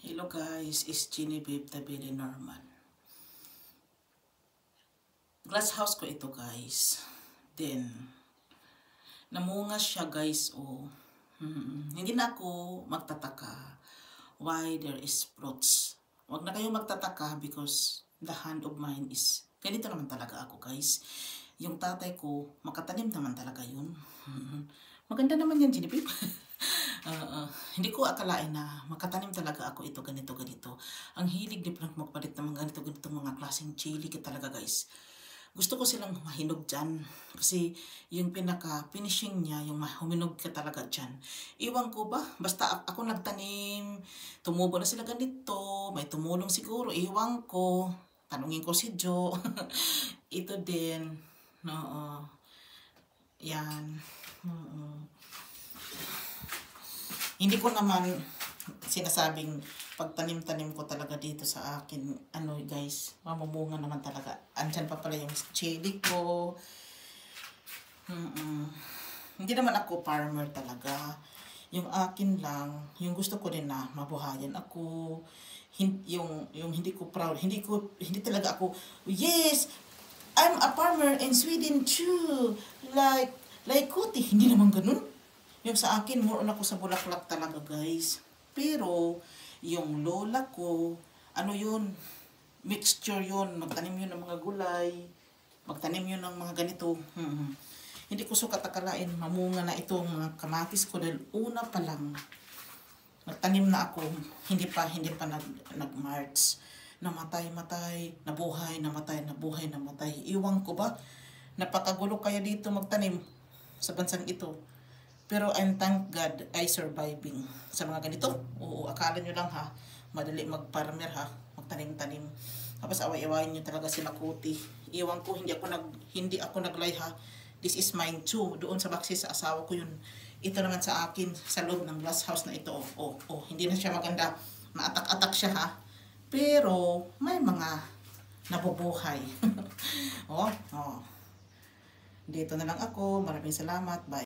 Hello guys, it's Ginny Babe, the very normal. Glass house ko ito guys. Then, namunga siya guys. Oh. Hindi na ako magtataka why there is fruits. Huwag na kayo magtataka because the hand of mine is, ganito naman talaga ako guys. Yung tatay ko, makatanim naman talaga yun. Maganda naman yan, Ginny Babe. Hindi ko akalain na makatanim talaga ako ito, ganito. Ang hilig ni Frank magpalit ng mga ganito mga klaseng chili talaga guys. Gusto ko silang mahinog dyan. Kasi yung pinaka-finishing niya, yung huminog ka talaga dyan. Iwan ko ba? Basta ako nagtanim, tumubo na sila ganito, may tumulong siguro, iwan ko. Tanungin ko si Joe. Ito din. No, yan. Hindi ko naman sinasabing pagtanim-tanim ko talaga dito sa akin, ano guys, mamumunga naman talaga. Andyan pa pala yung chili ko. Hindi naman ako farmer talaga. Yung akin lang, yung gusto ko din na mabuhayan ako. Yung hindi ko proud, hindi talaga ako, yes, I'm a farmer in Sweden too. Like Kuti, hindi naman ganun. Yung sa akin, more on ako sa bulaklak talaga guys. Pero, yung lola ko, ano yun, mixture yun, magtanim yun ng mga gulay, magtanim yun ng mga ganito. Hindi ko sukat akalain, mamunga na itong mga kamatis ko dahil una pa lang, nagtanim na ako, hindi pa nag-March. Namatay, nabuhay, namatay. Iwan ko ba, napakagulo kaya dito magtanim sa bansang ito. Pero and thank God, I surviving sa mga ganito. Oo, akala nyo lang ha, madali mag-farmer ha, magtanim-tanim. Tapos away-awayin nyo talaga sila Kuti. Iwan ko, hindi ako naglay ha. This is mine too. Doon sa baksis sa asawa ko yun. Ito naman sa akin, sa loob ng glass house na ito. Hindi na siya maganda. Maatak-atak siya ha. Pero, may mga nabubuhay. Dito na lang ako. Maraming salamat. Bye.